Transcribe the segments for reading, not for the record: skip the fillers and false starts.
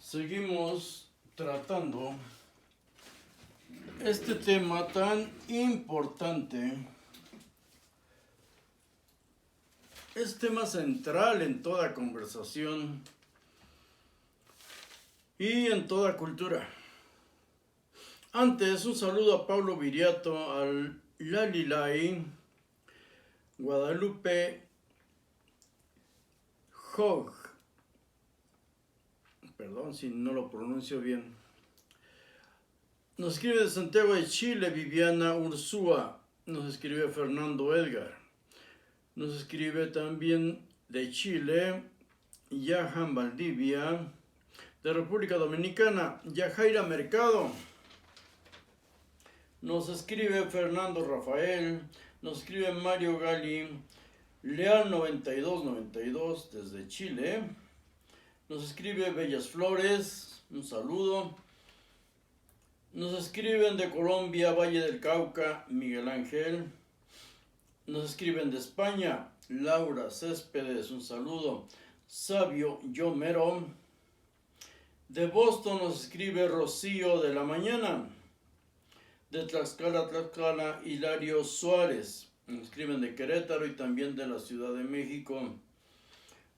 Seguimos tratando este tema tan importante. Es tema central en toda conversación y en toda cultura. Antes, un saludo a Pablo Viriato, al Lalilay, Guadalupe Hogg, perdón si no lo pronuncio bien. Nos escribe de Santiago de Chile Viviana Ursúa, nos escribe Fernando Edgar, nos escribe también de Chile Yahan Valdivia, de República Dominicana Yajaira Mercado, nos escribe Fernando Rafael, nos escribe Mario Gali, Leal 9292 desde Chile, nos escribe Bellas Flores, un saludo. Nos escriben de Colombia, Valle del Cauca, Miguel Ángel. Nos escriben de España, Laura Céspedes, un saludo. Sabio Yomero. De Boston nos escribe Rocío de la Mañana. De Tlaxcala, Hilario Suárez. Nos escriben de Querétaro y también de la Ciudad de México.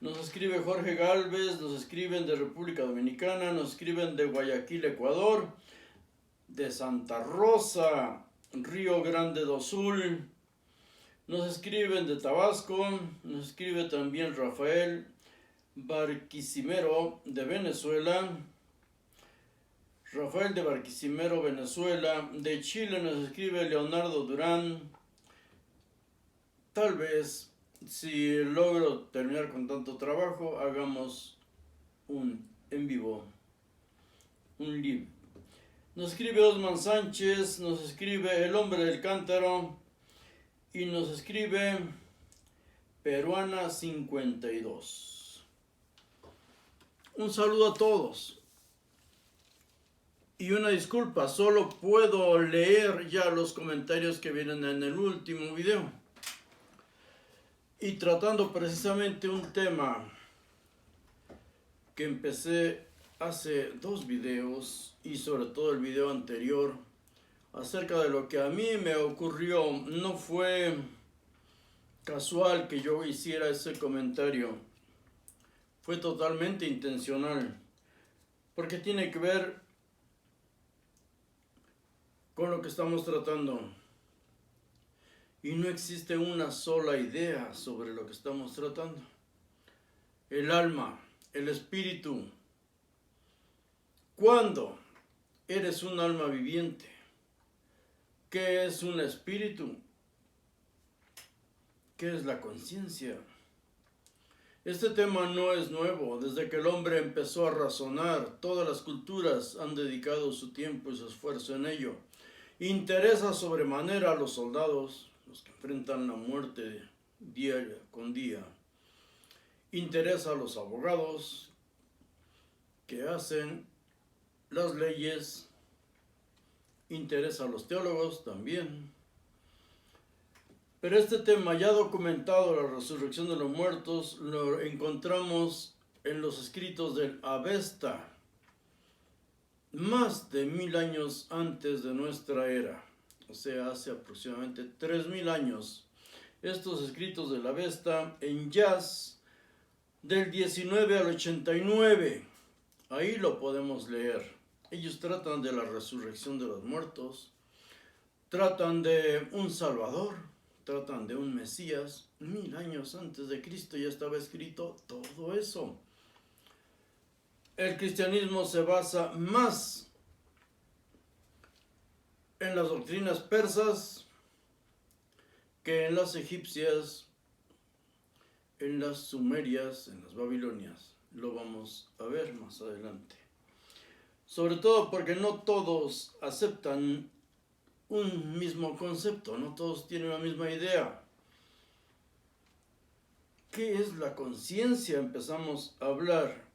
Nos escribe Jorge Galvez, nos escriben de República Dominicana, nos escriben de Guayaquil, Ecuador, de Santa Rosa, Río Grande do Sul, nos escriben de Tabasco, nos escribe también Rafael Barquisimero de Venezuela, Rafael de Barquisimero, Venezuela, de Chile nos escribe Leonardo Durán. Tal vez, si logro terminar con tanto trabajo, hagamos un en vivo, un live. Nos escribe Osman Sánchez, nos escribe El Hombre del Cántaro y nos escribe Peruana 52. Un saludo a todos. Y una disculpa, solo puedo leer ya los comentarios que vienen en el último video. Y tratando precisamente un tema que empecé hace 2 videos y sobre todo el video anterior acerca de lo que a mí me ocurrió. No fue casual que yo hiciera ese comentario, fue totalmente intencional, porque tiene que ver con lo que estamos tratando. Y no existe una sola idea sobre lo que estamos tratando. El alma, el espíritu. ¿Cuándo eres un alma viviente? ¿Qué es un espíritu? ¿Qué es la conciencia? Este tema no es nuevo. Desde que el hombre empezó a razonar, todas las culturas han dedicado su tiempo y su esfuerzo en ello. Interesa sobremanera a los soldados, los que enfrentan la muerte día con día. Interesa a los abogados que hacen las leyes. Interesa a los teólogos también. Pero este tema ya documentado, la resurrección de los muertos, lo encontramos en los escritos del Avesta, más de 1000 años antes de nuestra era, o sea, hace aproximadamente 3000 años. Estos escritos del Avesta en Yaz, del 19 al 89, ahí lo podemos leer. Ellos tratan de la resurrección de los muertos, tratan de un Salvador, tratan de un Mesías. 1000 años antes de Cristo ya estaba escrito todo eso. El cristianismo se basa más en las doctrinas persas que en las egipcias, en las sumerias, en las babilonias. Lo vamos a ver más adelante. Sobre todo porque no todos aceptan un mismo concepto, no todos tienen la misma idea. ¿Qué es la conciencia? Empezamos a hablar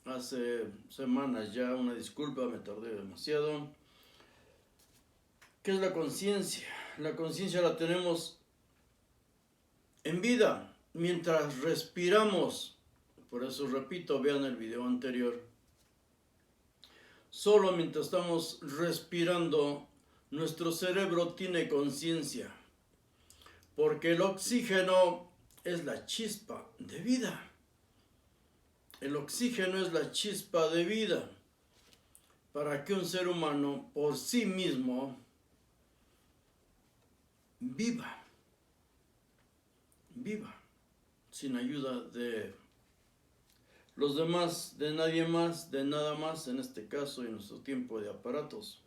hace semanas ya, una disculpa, me tardé demasiado. ¿Qué es la conciencia? La conciencia la tenemos en vida, mientras respiramos. Por eso repito, vean el video anterior. Solo mientras estamos respirando, nuestro cerebro tiene conciencia, porque el oxígeno es la chispa de vida. El oxígeno es la chispa de vida para que un ser humano por sí mismo viva, sin ayuda de los demás, de nadie más, de nada más, en este caso, en nuestro tiempo de aparatos.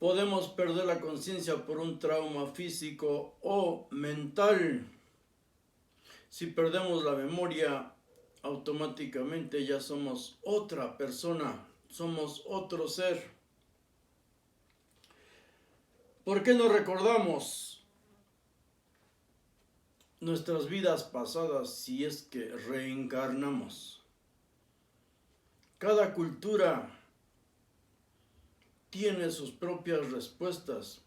Podemos perder la conciencia por un trauma físico o mental. Si perdemos la memoria, automáticamente ya somos otra persona, somos otro ser. ¿Por qué no recordamos nuestras vidas pasadas si es que reencarnamos? Cada cultura tiene sus propias respuestas.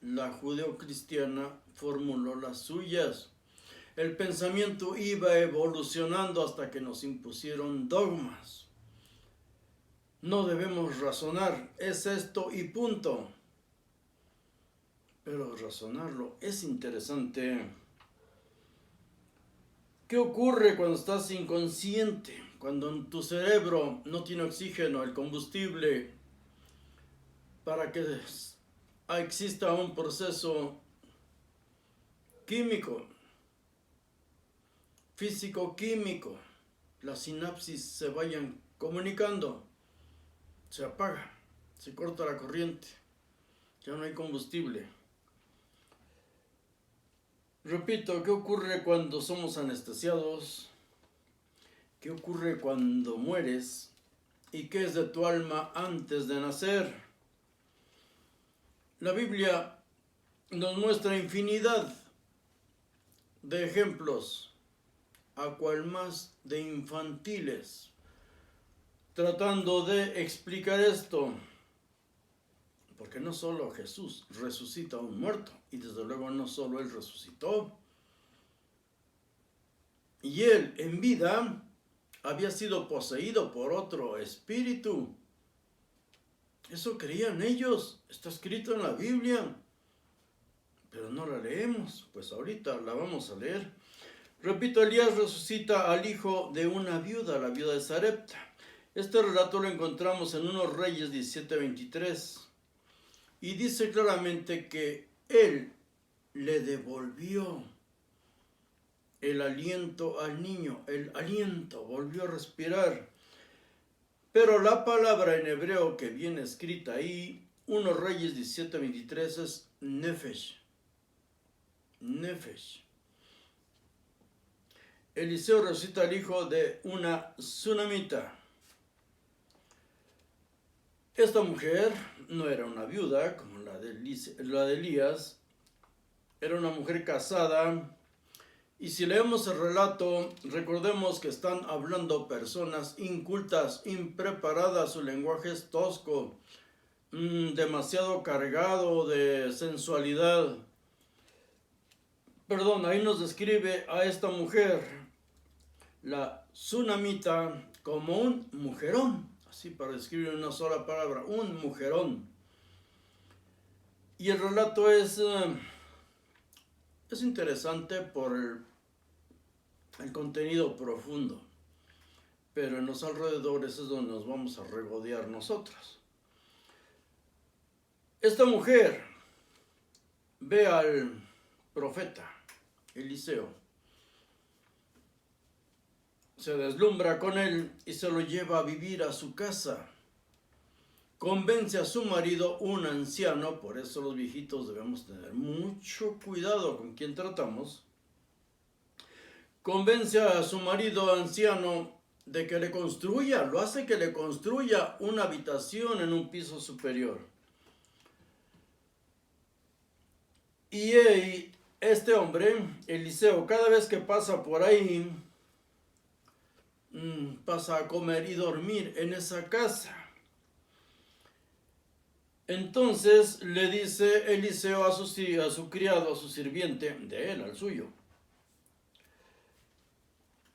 La judeocristiana formuló las suyas. El pensamiento iba evolucionando hasta que nos impusieron dogmas. No debemos razonar, es esto y punto. Pero razonarlo es interesante. ¿Qué ocurre cuando estás inconsciente? Cuando en tu cerebro no tiene oxígeno, el combustible, para que exista un proceso químico, físico-químico, las sinapsis se vayan comunicando, se apaga, se corta la corriente, ya no hay combustible. Repito, ¿qué ocurre cuando somos anestesiados? ¿Qué ocurre cuando mueres? ¿Y qué es de tu alma antes de nacer? La Biblia nos muestra infinidad de ejemplos, a cual más de infantiles, tratando de explicar esto, porque no solo Jesús resucita a un muerto, y desde luego no solo Él resucitó, y Él en vida había sido poseído por otro espíritu. Eso creían ellos, está escrito en la Biblia, pero no la leemos, pues ahorita la vamos a leer. Repito, Elías resucita al hijo de una viuda, la viuda de Sarepta. Este relato lo encontramos en 1 Reyes 17:23 y dice claramente que él le devolvió el aliento al niño, el aliento, volvió a respirar. Pero la palabra en hebreo que viene escrita ahí, 1 Reyes 17:23, es nefesh. Nefesh. Eliseo resucita al hijo de una tsunamita. Esta mujer no era una viuda como la de Elías, era una mujer casada. Y si leemos el relato, recordemos que están hablando personas incultas, impreparadas, su lenguaje es tosco, demasiado cargado de sensualidad. Perdón, ahí nos describe a esta mujer, la tsunamita, como un mujerón, así para describir una sola palabra, un mujerón. Y el relato es interesante por el contenido profundo, pero en los alrededores es donde nos vamos a regodear nosotros. Esta mujer ve al profeta Eliseo, se deslumbra con él y se lo lleva a vivir a su casa. Convence a su marido, un anciano, por eso los viejitos debemos tener mucho cuidado con quien tratamos. Convence a su marido anciano de que le construya, lo hace que le construya una habitación en un piso superior. Y este hombre, Eliseo, cada vez que pasa por ahí, pasa a comer y dormir en esa casa. Entonces le dice Eliseo a su criado, a su sirviente, de él, al suyo: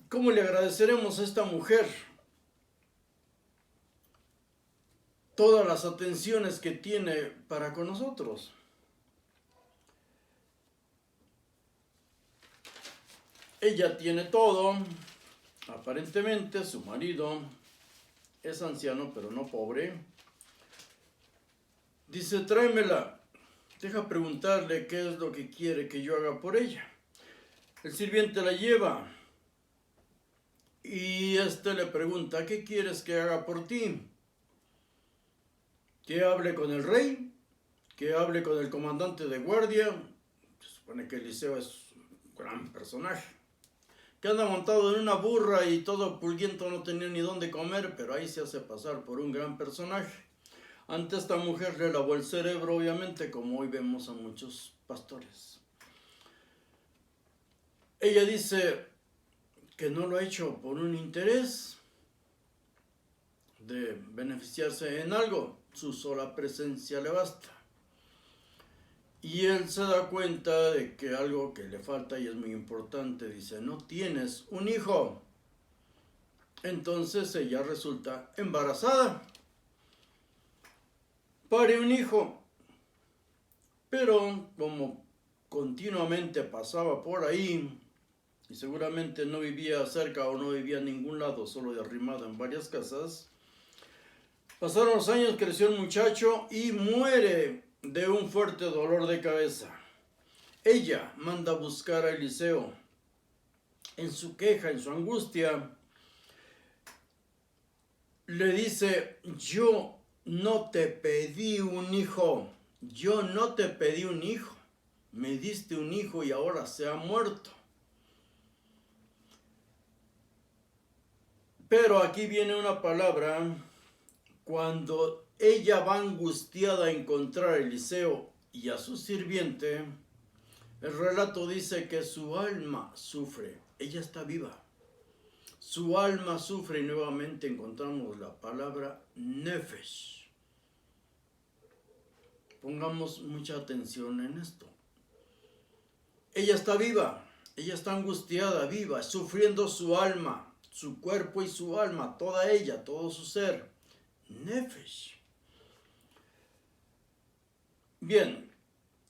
¿cómo le agradeceremos a esta mujer todas las atenciones que tiene para con nosotros. Ella tiene todo, aparentemente su marido es anciano pero no pobre. Dice, tráemela, deja preguntarle qué es lo que quiere que yo haga por ella. El sirviente la lleva y le pregunta, ¿qué quieres que haga por ti? Que hable con el rey, que hable con el comandante de guardia. Se supone que Eliseo es un gran personaje, que anda montado en una burra y todo pulguiento, no tenía ni dónde comer, pero ahí se hace pasar por un gran personaje. Ante esta mujer le lavó el cerebro, obviamente, como hoy vemos a muchos pastores. Ella dice que no lo ha hecho por un interés de beneficiarse en algo, su sola presencia le basta. Y él se da cuenta de que algo que le falta y es muy importante, dice, no tienes un hijo. Entonces ella resulta embarazada. Pare un hijo. Pero como continuamente pasaba por ahí, y seguramente no vivía cerca o no vivía en ningún lado, solo de arrimado en varias casas, pasaron los años, creció el muchacho y muere de un fuerte dolor de cabeza. Ella manda a buscar a Eliseo. En su queja, en su angustia, le dice, yo no te pedí un hijo, yo no te pedí un hijo, me diste un hijo y ahora se ha muerto. Pero aquí viene una palabra, cuando ella va angustiada a encontrar a Eliseo y a su sirviente, el relato dice que su alma sufre, ella está viva. Su alma sufre y nuevamente encontramos la palabra nefesh. Pongamos mucha atención en esto. Ella está viva, ella está angustiada, viva, sufriendo su alma, su cuerpo y su alma, toda ella, todo su ser. Nefesh. Bien,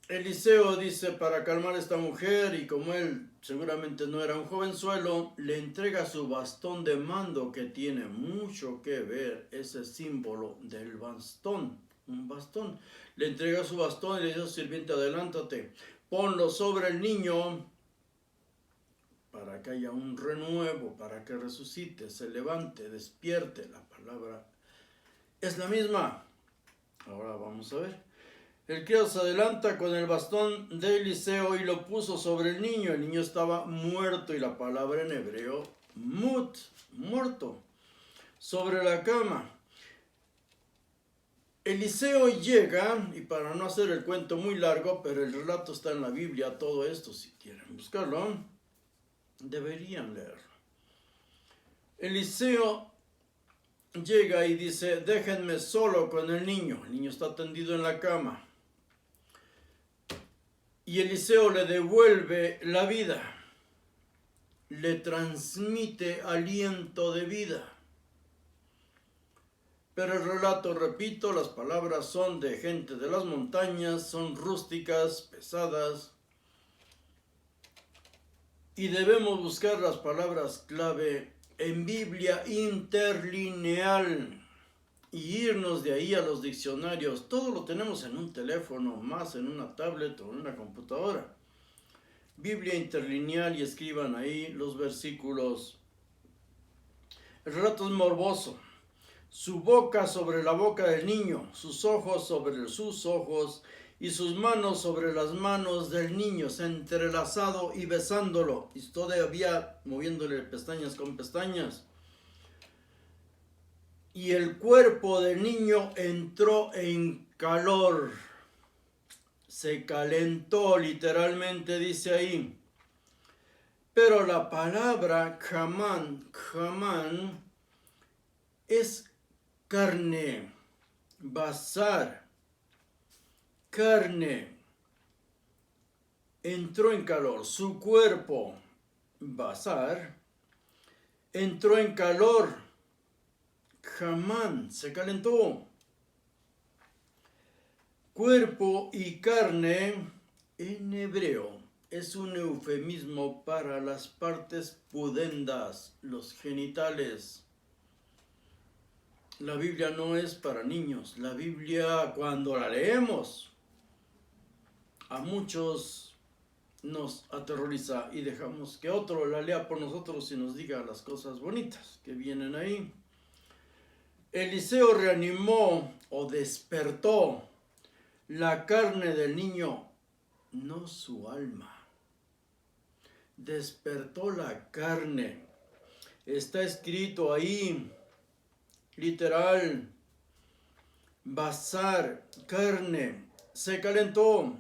Eliseo dice para calmar a esta mujer y como él seguramente no era un jovenzuelo, le entrega su bastón de mando que tiene mucho que ver ese símbolo del bastón, un bastón. Le entrega su bastón y le dice al sirviente, adelántate, ponlo sobre el niño para que haya un renuevo, para que resucite, se levante, despierte. La palabra es la misma. Ahora vamos a ver. El criado se adelanta con el bastón de Eliseo y lo puso sobre el niño. El niño estaba muerto y la palabra en hebreo, mut, muerto, sobre la cama. Eliseo llega, y para no hacer el cuento muy largo, pero el relato está en la Biblia, todo esto, si quieren buscarlo, deberían leerlo. Eliseo llega y dice, déjenme solo con el niño. El niño está tendido en la cama. Y Eliseo le devuelve la vida, le transmite aliento de vida. Pero el relato, repito, las palabras son de gente de las montañas, son rústicas, pesadas. Y debemos buscar las palabras clave en Biblia interlineal y irnos de ahí a los diccionarios. Todo lo tenemos en un teléfono, más en una tablet o en una computadora. Biblia interlineal y escriban ahí los versículos. El relato es morboso. Su boca sobre la boca del niño, sus ojos sobre sus ojos y sus manos sobre las manos del niño, se entrelazado y besándolo, y todavía moviéndole pestañas con pestañas. Y el cuerpo del niño entró en calor, se calentó, literalmente dice ahí. Pero la palabra jamán es carne, basar, carne. Entró en calor, su cuerpo, basar, entró en calor. Jamán se calentó. Cuerpo y carne en hebreo es un eufemismo para las partes pudendas, los genitales. La Biblia no es para niños. La Biblia, cuando la leemos, a muchos nos aterroriza y dejamos que otro la lea por nosotros y nos diga las cosas bonitas que vienen ahí. Eliseo reanimó o despertó la carne del niño, no su alma. Despertó la carne. Está escrito ahí, literal, basar, carne, se calentó,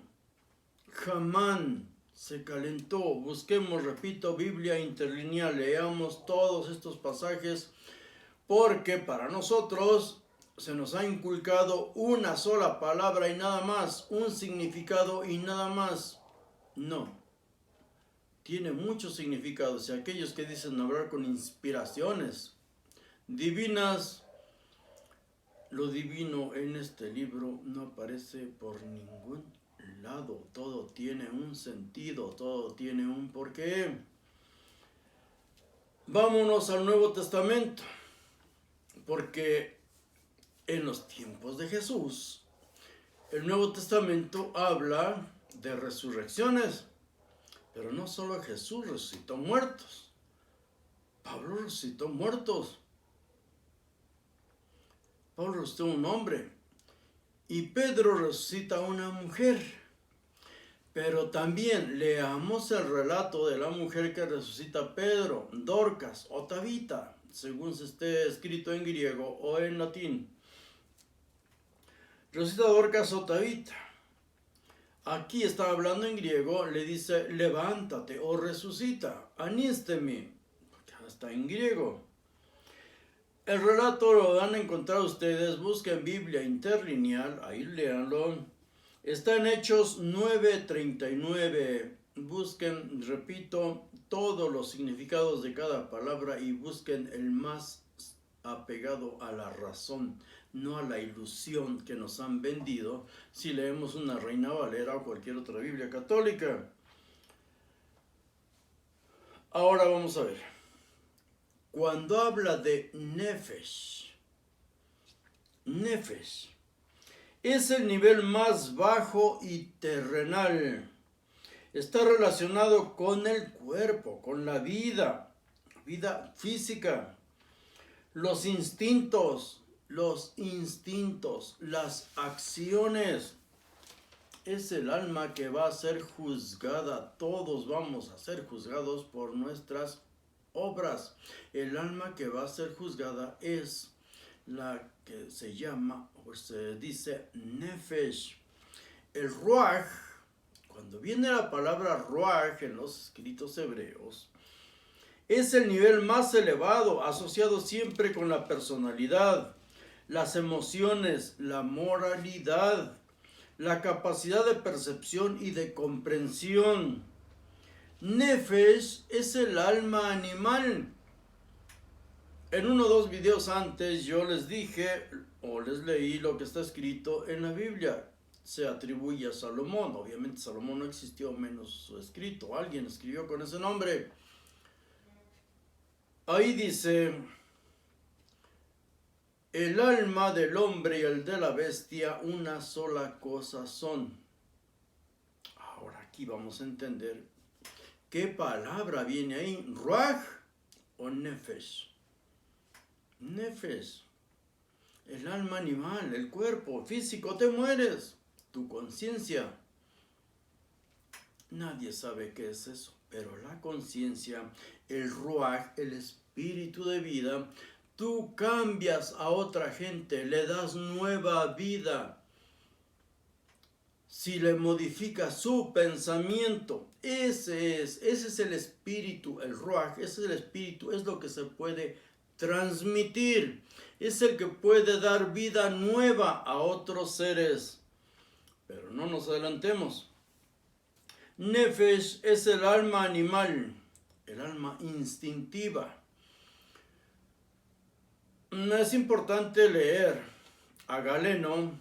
Hamán se calentó. Busquemos, repito, Biblia interlineal, leamos todos estos pasajes, porque para nosotros se nos ha inculcado una sola palabra y nada más, un significado y nada más. No, tiene muchos significados, y aquellos que dicen hablar con inspiraciones divinas, lo divino en este libro no aparece por ningún lado. Todo tiene un sentido, todo tiene un porqué. Vámonos al Nuevo Testamento, porque en los tiempos de Jesús, el Nuevo Testamento habla de resurrecciones, pero no solo Jesús resucitó muertos, Pablo resucitó muertos, Pablo resucitó un hombre, y Pedro resucita a una mujer. Pero también leamos el relato de la mujer que resucita a Pedro, Dorcas o Tabita, según se esté escrito en griego o en latín. Resucita a Dorcas o Tabita. Aquí está hablando en griego, le dice levántate o resucita, anístemi, porque está en griego. El relato lo van a encontrar ustedes, busquen Biblia interlineal, ahí léanlo. Está en Hechos 9:39. Busquen, repito, todos los significados de cada palabra y busquen el más apegado a la razón, no a la ilusión que nos han vendido si leemos una Reina Valera o cualquier otra Biblia católica. Ahora vamos a ver. Cuando habla de Nefesh, Nefesh es el nivel más bajo y terrenal. Está relacionado con el cuerpo, con la vida física, los instintos, las acciones. Es el alma que va a ser juzgada. Todos vamos a ser juzgados por nuestras obras. El alma que va a ser juzgada es la que se llama, o se dice, Nefesh. El Ruach, cuando viene la palabra Ruach en los escritos hebreos, es el nivel más elevado, asociado siempre con la personalidad, las emociones, la moralidad, la capacidad de percepción y de comprensión. Nefesh es el alma animal. En uno o dos videos antes yo les dije o les leí lo que está escrito en la Biblia. Se atribuye a Salomón. Obviamente Salomón no existió, menos su escrito. Alguien escribió con ese nombre. Ahí dice: el alma del hombre y el de la bestia una sola cosa son. Ahora aquí vamos a entender qué palabra viene ahí, Ruach o Nefesh. Nefesh, el alma animal, el cuerpo físico, te mueres, tu conciencia. Nadie sabe qué es eso, pero la conciencia, el Ruach, el espíritu de vida, tú cambias a otra gente, le das nueva vida. Si le modificas su pensamiento, ese es el espíritu, el Ruach, ese es el espíritu, es lo que se puede transmitir, es el que puede dar vida nueva a otros seres. Pero no nos adelantemos. Nefesh es el alma animal, el alma instintiva. Es importante leer a Galeno,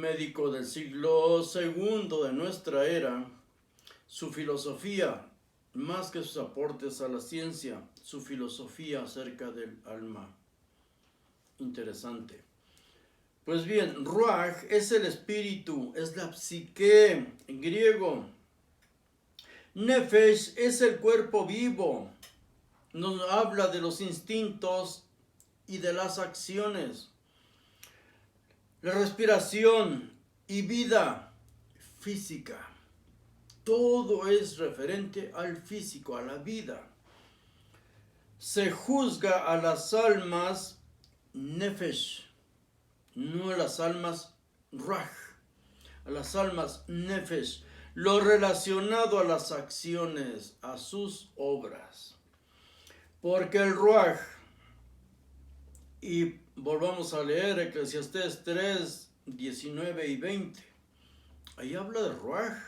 médico del siglo segundo de nuestra era. Su filosofía, más que sus aportes a la ciencia, su filosofía acerca del alma. Interesante. Pues bien, Ruach es el espíritu, es la psique en griego. Nefesh es el cuerpo vivo. Nos habla de los instintos y de las acciones. La respiración y vida física. Todo es referente al físico, a la vida. Se juzga a las almas nefesh, no a las almas ruach, a las almas nefesh, lo relacionado a las acciones, a sus obras. Porque el ruach, y volvamos a leer Eclesiastés 3, 19 y 20, ahí habla de ruach.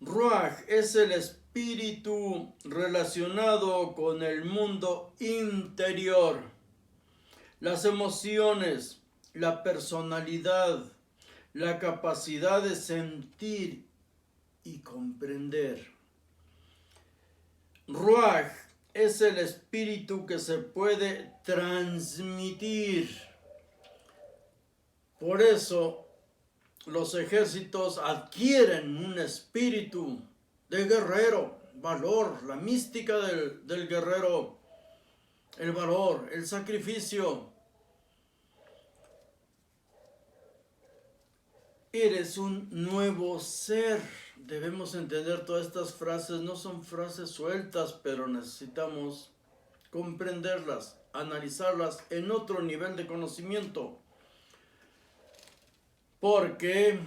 Ruach es el espíritu relacionado con el mundo interior, las emociones, la personalidad, la capacidad de sentir y comprender. Ruach es el espíritu que se puede transmitir. Por eso los ejércitos adquieren un espíritu de guerrero, valor, la mística del guerrero, el valor, el sacrificio. Eres un nuevo ser. Debemos entender todas estas frases, no son frases sueltas, pero necesitamos comprenderlas, analizarlas en otro nivel de conocimiento. Porque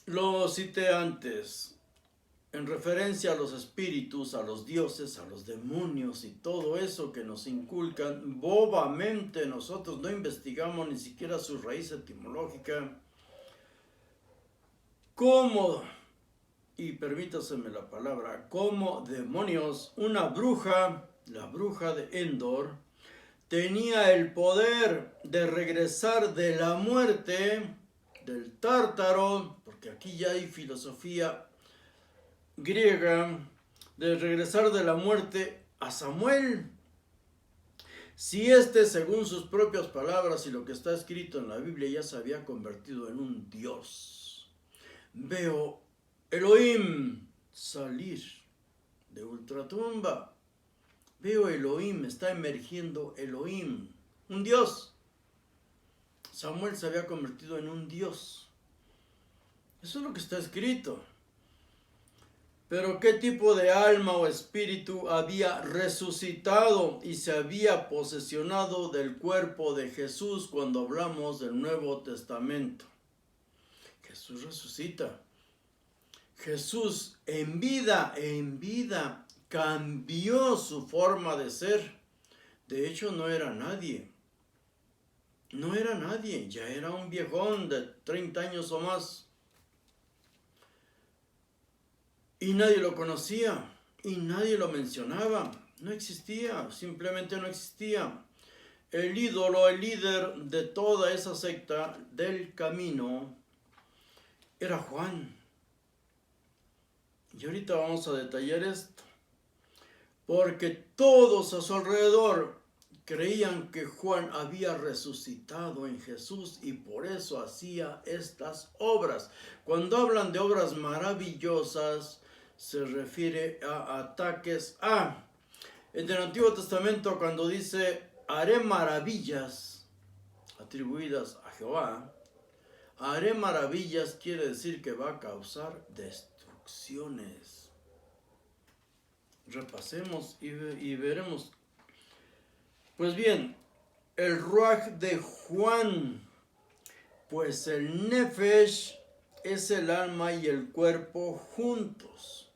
lo cité antes, en referencia a los espíritus, a los dioses, a los demonios y todo eso que nos inculcan, bobamente nosotros no investigamos ni siquiera su raíz etimológica. ¿Cómo, y permítaseme la palabra, cómo demonios, una bruja, la bruja de Endor, tenía el poder de regresar de la muerte del Tártaro, porque aquí ya hay filosofía griega, de regresar de la muerte a Samuel? Si según sus propias palabras y lo que está escrito en la Biblia, ya se había convertido en un dios. Veo Elohim salir de ultratumba. Veo Elohim, está emergiendo Elohim, un dios. Samuel se había convertido en un dios. Eso es lo que está escrito. Pero ¿qué tipo de alma o espíritu había resucitado y se había posesionado del cuerpo de Jesús cuando hablamos del Nuevo Testamento? Jesús resucita. Jesús en vida cambió su forma de ser. De hecho, no era nadie. No era nadie, ya era un viejón de 30 años o más. Y nadie lo conocía, y nadie lo mencionaba. No existía, simplemente no existía. El ídolo, el líder de toda esa secta del camino, era Juan. Y ahorita vamos a detallar esto. Porque todos a su alrededor creían que Juan había resucitado en Jesús y por eso hacía estas obras. Cuando hablan de obras maravillosas, se refiere a ataques en el Antiguo Testamento, cuando dice haré maravillas atribuidas a Jehová, haré maravillas quiere decir que va a causar destrucciones. Repasemos y veremos. Pues bien, el Ruach de Juan, pues el Nefesh es el alma y el cuerpo juntos.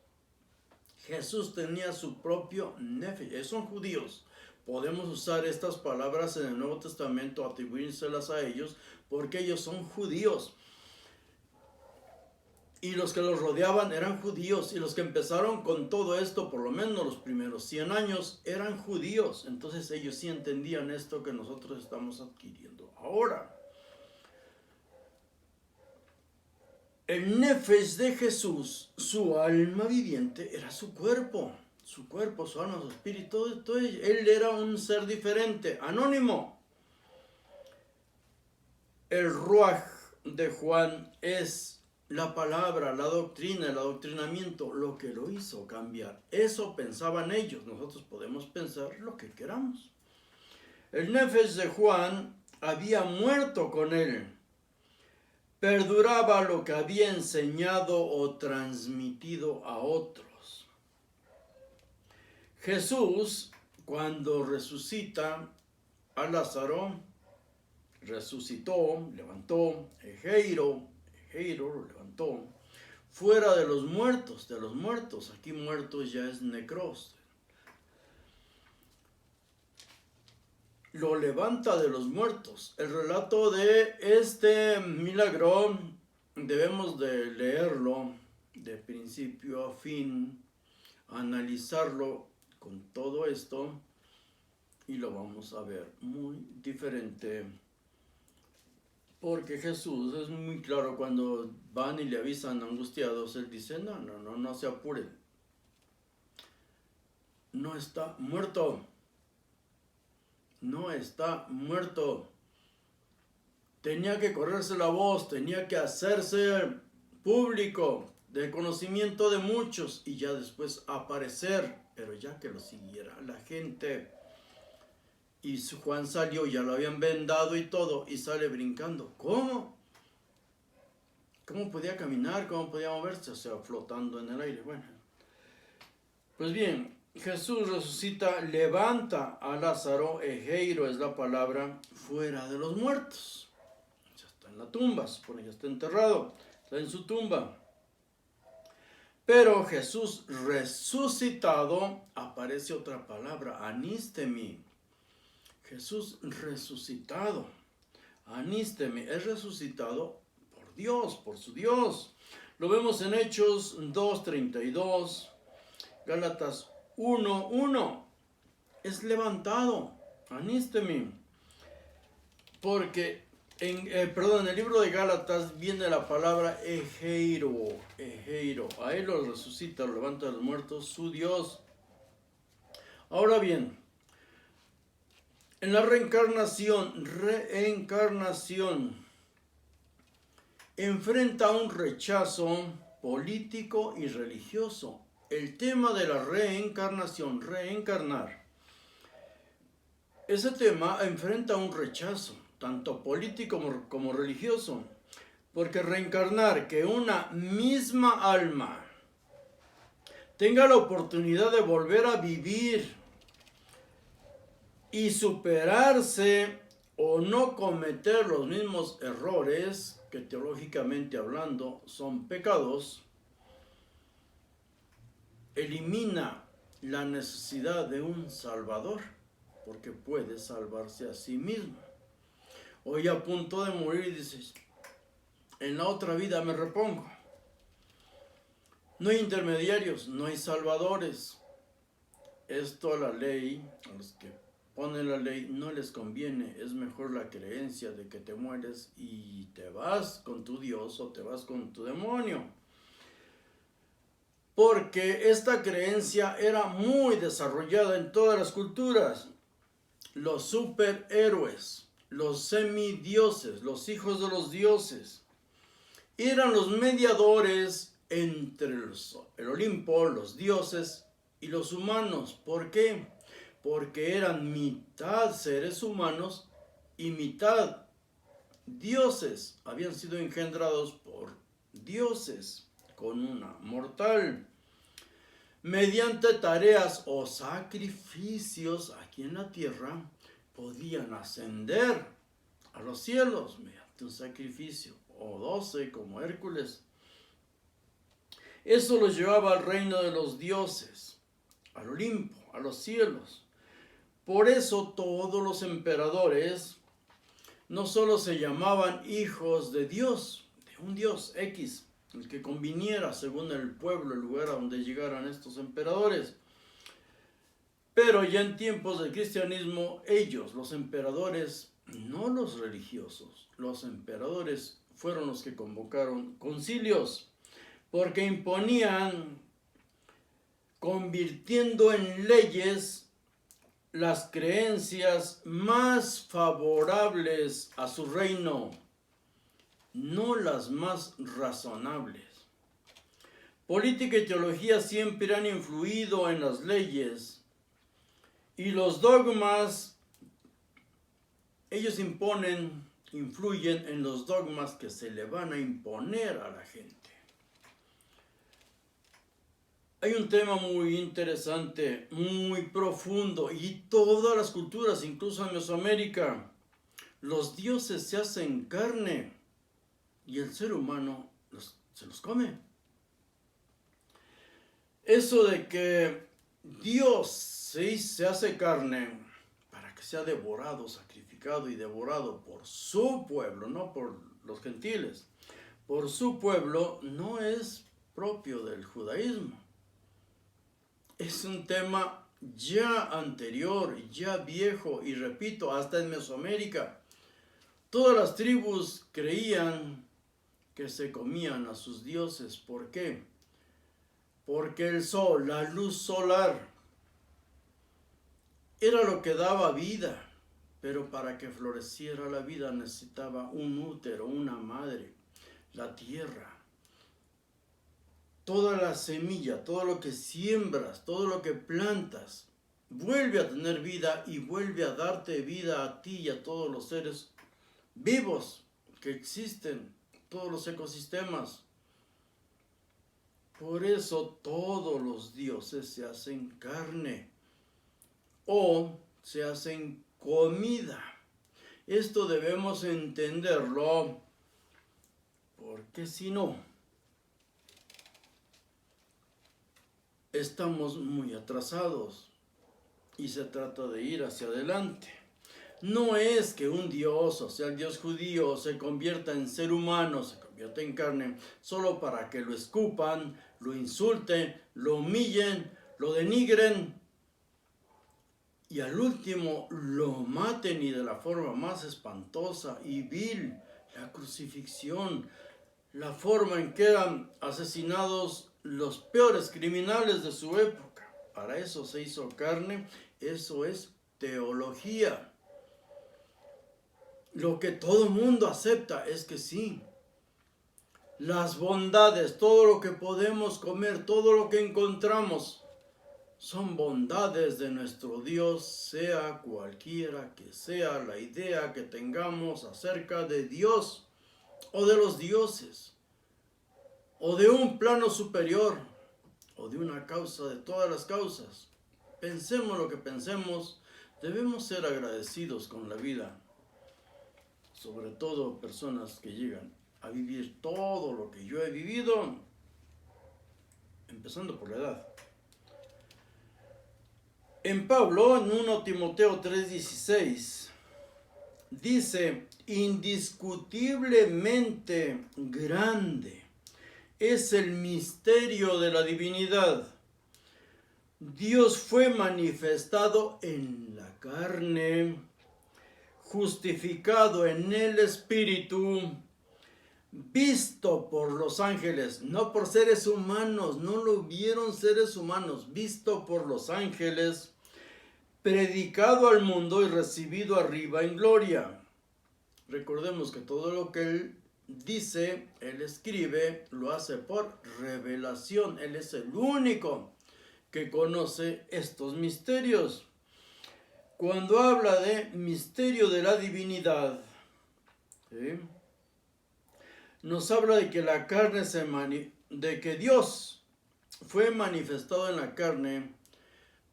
Jesús tenía su propio Nefesh, son judíos. Podemos usar estas palabras en el Nuevo Testamento, atribuírselas a ellos, porque ellos son judíos. Y los que los rodeaban eran judíos, y los que empezaron con todo esto, por lo menos los primeros 100 años, eran judíos. Entonces ellos sí entendían esto que nosotros estamos adquiriendo ahora. El nefesh de Jesús, su alma viviente, era su cuerpo, su alma, su espíritu, todo. Él era un ser diferente, anónimo. El ruaj de Juan es la palabra, la doctrina, el adoctrinamiento, lo que lo hizo cambiar. Eso pensaban ellos, nosotros podemos pensar lo que queramos. El nefesh de Juan había muerto con él. Perduraba lo que había enseñado o transmitido a otros. Jesús, cuando resucita a Lázaro, resucitó, levantó, Ejeiro lo levantó, fuera de los muertos, aquí muertos ya es necros. Lo levanta de los muertos. El relato de este milagro debemos de leerlo de principio a fin, analizarlo con todo esto y lo vamos a ver muy diferente. Porque Jesús es muy claro cuando van y le avisan angustiados, él dice, no se apuren. No está muerto. No está muerto. Tenía que correrse la voz, tenía que hacerse público, de conocimiento de muchos y ya después aparecer, pero ya que lo siguiera la gente. Y Juan salió, ya lo habían vendado y todo, y sale brincando. ¿Cómo? ¿Cómo podía caminar? ¿Cómo podía moverse? O sea, flotando en el aire. Bueno, pues bien, Jesús resucita, levanta a Lázaro, Ejeiro es la palabra, fuera de los muertos. Ya está en la tumba, se supone que está enterrado, está en su tumba. Pero Jesús resucitado, aparece otra palabra, anístemi. Jesús resucitado, anístemi, es resucitado por Dios, por su Dios. Lo vemos en Hechos 2:32, Gálatas 1:1, es levantado, anístemi. Porque en el libro de Gálatas viene la palabra Ejeiro. A él lo resucita, lo levanta de los muertos, su Dios. Ahora bien, en la reencarnación, enfrenta un rechazo político y religioso. El tema de la reencarnación, reencarnar, ese tema enfrenta un rechazo, tanto político como religioso, porque reencarnar, que una misma alma tenga la oportunidad de volver a vivir y superarse o no cometer los mismos errores que teológicamente hablando son pecados, elimina la necesidad de un salvador, porque puede salvarse a sí mismo. Hoy a punto de morir dices, en la otra vida me repongo. No hay intermediarios, no hay salvadores. Esto a la ley, a los que ponen la ley, no les conviene. Es mejor la creencia de que te mueres y te vas con tu Dios o te vas con tu demonio. Porque esta creencia era muy desarrollada en todas las culturas. Los superhéroes, los semidioses, los hijos de los dioses, eran los mediadores entre el Olimpo, los dioses y los humanos. ¿Por qué? Porque eran mitad seres humanos y mitad dioses. Habían sido engendrados por dioses con una mortal. Mediante tareas o sacrificios aquí en la tierra, podían ascender a los cielos mediante un sacrificio, o 12 como Hércules. Eso los llevaba al reino de los dioses, al Olimpo, a los cielos. Por eso todos los emperadores no solo se llamaban hijos de Dios, de un Dios X, el que conviniera según el pueblo, el lugar a donde llegaran estos emperadores. Pero ya en tiempos del cristianismo, ellos, los emperadores, no los religiosos, los emperadores fueron los que convocaron concilios, porque imponían, convirtiendo en leyes las creencias más favorables a su reino, no las más razonables. Política y teología siempre han influido en las leyes y los dogmas, ellos influyen en los dogmas que se le van a imponer a la gente. Hay un tema muy interesante, muy profundo, y todas las culturas, incluso en Mesoamérica, los dioses se hacen carne y el ser humano se los come. Eso de que Dios se hace carne para que sea devorado, sacrificado y devorado por su pueblo, no por los gentiles, por su pueblo, no es propio del judaísmo. Es un tema ya anterior, ya viejo, y repito, hasta en Mesoamérica. Todas las tribus creían que se comían a sus dioses. ¿Por qué? Porque el sol, la luz solar, era lo que daba vida, pero para que floreciera la vida necesitaba un útero, una madre, la tierra. Toda la semilla, todo lo que siembras, todo lo que plantas, vuelve a tener vida y vuelve a darte vida a ti y a todos los seres vivos que existen, todos los ecosistemas. Por eso todos los dioses se hacen carne o se hacen comida. Esto debemos entenderlo, porque si no, estamos muy atrasados y se trata de ir hacia adelante. No es que un dios, o sea el dios judío, se convierta en ser humano, se convierta en carne, solo para que lo escupan, lo insulten, lo humillen, lo denigren y al último lo maten, y de la forma más espantosa y vil, la crucifixión, la forma en que eran asesinados los peores criminales de su época. Para eso se hizo carne, eso es teología. Lo que todo mundo acepta es que sí, las bondades, todo lo que podemos comer, todo lo que encontramos, son bondades de nuestro Dios, sea cualquiera que sea la idea que tengamos acerca de Dios o de los dioses, o de un plano superior, o de una causa de todas las causas. Pensemos lo que pensemos, debemos ser agradecidos con la vida, sobre todo personas que llegan a vivir todo lo que yo he vivido, empezando por la edad. En Pablo, en 1 Timoteo 3:16, dice: indiscutiblemente grande es el misterio de la divinidad. Dios fue manifestado en la carne, justificado en el Espíritu, visto por los ángeles, no por seres humanos, no lo vieron seres humanos, visto por los ángeles, predicado al mundo y recibido arriba en gloria. Recordemos que todo lo que Él dice, Él escribe, lo hace por revelación. Él es el único que conoce estos misterios. Cuando habla de misterio de la divinidad, ¿sí?, nos habla de que la carne de que Dios fue manifestado en la carne,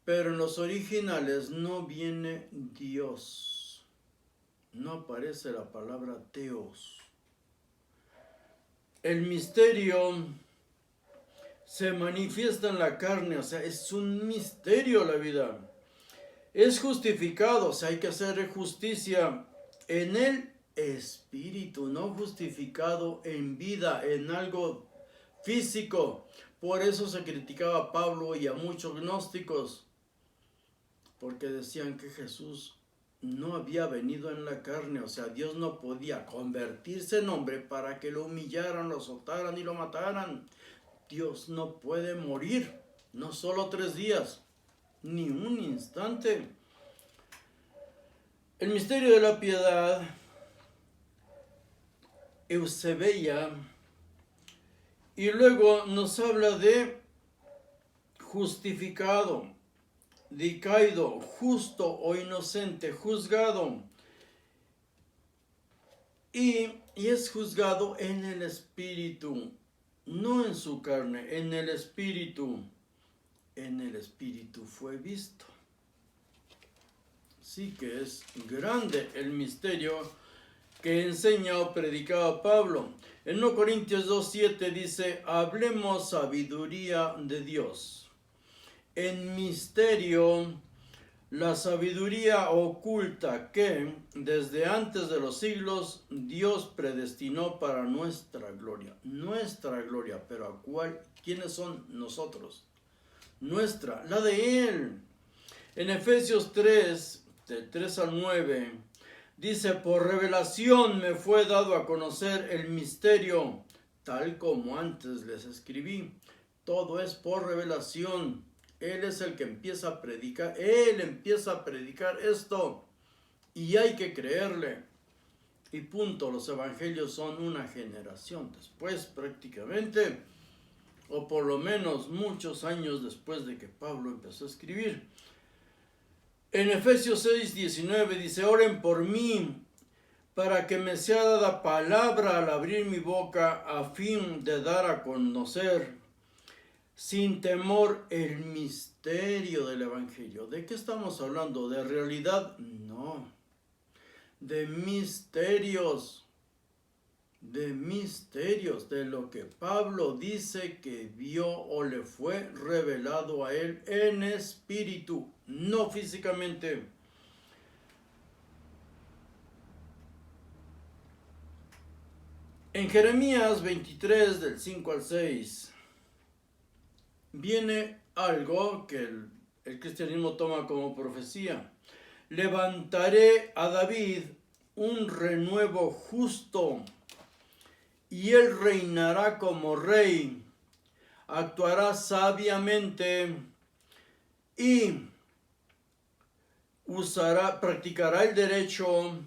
pero en los originales no viene Dios. No aparece la palabra Theos. El misterio se manifiesta en la carne, o sea, es un misterio la vida. Es justificado, o sea, hay que hacer justicia en el Espíritu, no justificado en vida, en algo físico. Por eso se criticaba a Pablo y a muchos gnósticos, porque decían que Jesús no había venido en la carne, o sea, Dios no podía convertirse en hombre para que lo humillaran, lo azotaran y lo mataran. Dios no puede morir, no solo 3 días, ni un instante. El misterio de la piedad, Eusebia, y luego nos habla de justificado, decaído, justo o inocente, juzgado. Y es juzgado en el espíritu, no en su carne, en el espíritu. En el espíritu fue visto. Sí que es grande el misterio que enseña o predicaba Pablo. En 1 Corintios 2:7 dice, hablemos sabiduría de Dios. En misterio, la sabiduría oculta que desde antes de los siglos Dios predestinó para nuestra gloria. Nuestra gloria, pero ¿a cuál? ¿Quiénes son nosotros? Nuestra, la de Él. En Efesios 3, del 3 al 9, dice, por revelación me fue dado a conocer el misterio, tal como antes les escribí. Todo es por revelación. Él es el que empieza a predicar. Él empieza a predicar esto. Y hay que creerle. Y punto, los evangelios son una generación después prácticamente, o por lo menos muchos años después de que Pablo empezó a escribir. En Efesios 6:19 dice, oren por mí, para que me sea dada palabra al abrir mi boca, a fin de dar a conocer sin temor el misterio del evangelio. ¿De qué estamos hablando? ¿De realidad? No. De misterios. De lo que Pablo dice que vio o le fue revelado a él en espíritu, no físicamente. En Jeremías 23, del 5 al 6, viene algo que el cristianismo toma como profecía. Levantaré a David un renuevo justo, y él reinará como rey, actuará sabiamente y practicará el derecho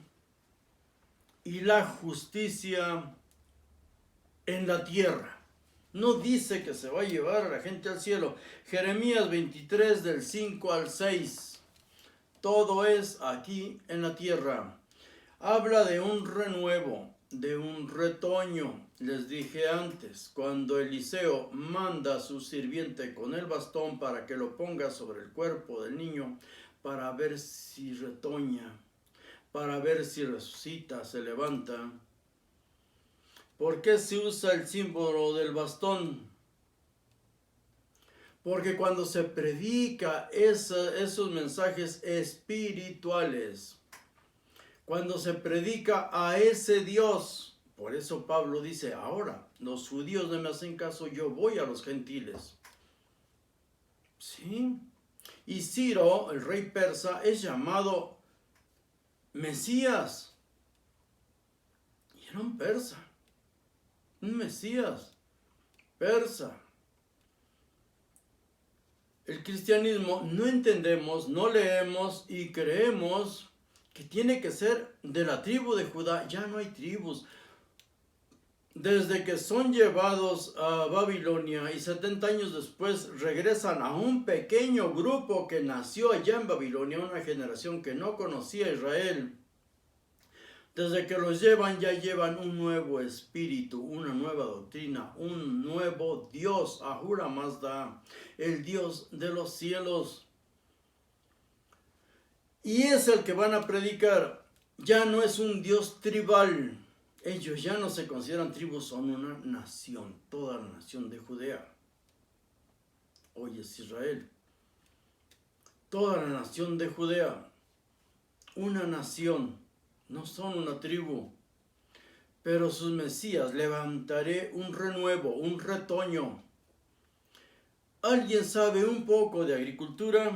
y la justicia en la tierra. No dice que se va a llevar a la gente al cielo. Jeremías 23, del 5 al 6. Todo es aquí en la tierra. Habla de un renuevo, de un retoño. Les dije antes, cuando Eliseo manda a su sirviente con el bastón para que lo ponga sobre el cuerpo del niño, para ver si retoña, para ver si resucita, se levanta. ¿Por qué se usa el símbolo del bastón? Porque cuando se predica esos mensajes espirituales, cuando se predica a ese Dios, por eso Pablo dice, ahora los judíos no me hacen caso, yo voy a los gentiles. ¿Sí? Y Ciro, el rey persa, es llamado Mesías. Y era un persa, un Mesías persa. El cristianismo no entendemos, no leemos y creemos que tiene que ser de la tribu de Judá. Ya no hay tribus. Desde que son llevados a Babilonia y 70 años después regresan a un pequeño grupo que nació allá en Babilonia, una generación que no conocía a Israel. Desde que los llevan, ya llevan un nuevo espíritu, una nueva doctrina, un nuevo Dios, Ahura Mazda, el Dios de los cielos. Y es el que van a predicar. Ya no es un Dios tribal. Ellos ya no se consideran tribus, son una nación, toda la nación de Judea. Hoy es Israel. Toda la nación de Judea, una nación. No son una tribu, pero sus Mesías, levantaré un renuevo, un retoño. ¿Alguien sabe un poco de agricultura?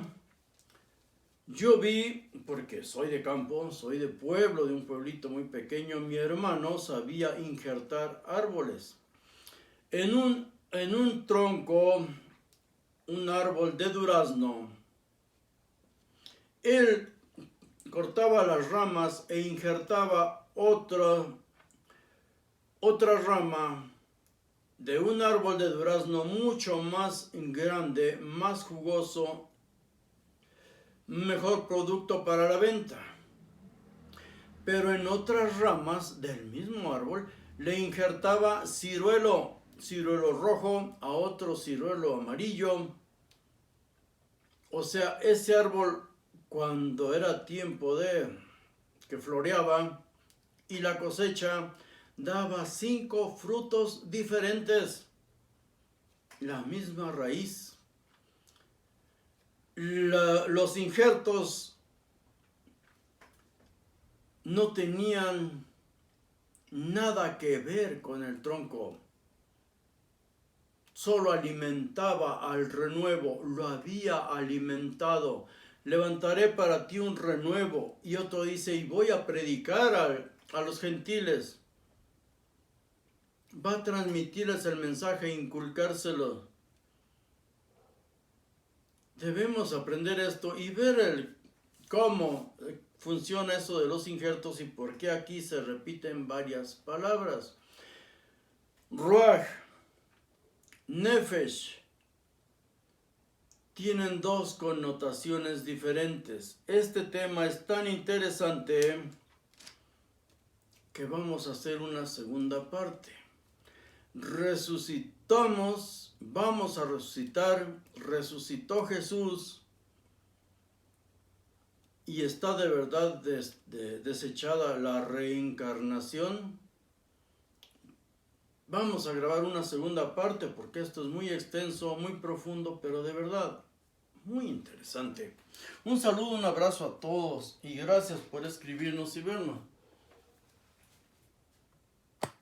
Yo vi, porque soy de campo, soy de pueblo, de un pueblito muy pequeño, mi hermano sabía injertar árboles. En un tronco, un árbol de durazno, él cortaba las ramas e injertaba otra rama de un árbol de durazno mucho más grande, más jugoso, mejor producto para la venta. Pero en otras ramas del mismo árbol le injertaba ciruelo rojo, a otro ciruelo amarillo. O sea, ese árbol, cuando era tiempo de que floreaba y la cosecha, daba 5 frutos diferentes, la misma raíz. Los injertos no tenían nada que ver con el tronco, solo alimentaba al renuevo, lo había alimentado. Levantaré para ti un renuevo. Y otro dice, y voy a predicar a los gentiles. Va a transmitirles el mensaje e inculcárselo. Debemos aprender esto y ver cómo funciona eso de los injertos y por qué aquí se repiten varias palabras. Ruach, Nefesh, tienen 2 connotaciones diferentes. Este tema es tan interesante que vamos a hacer una segunda parte. Resucitamos, vamos a resucitar, resucitó Jesús y está de verdad desechada la reencarnación. Vamos a grabar una segunda parte porque esto es muy extenso, muy profundo, pero de verdad muy interesante. Un saludo, un abrazo a todos y gracias por escribirnos y vernos.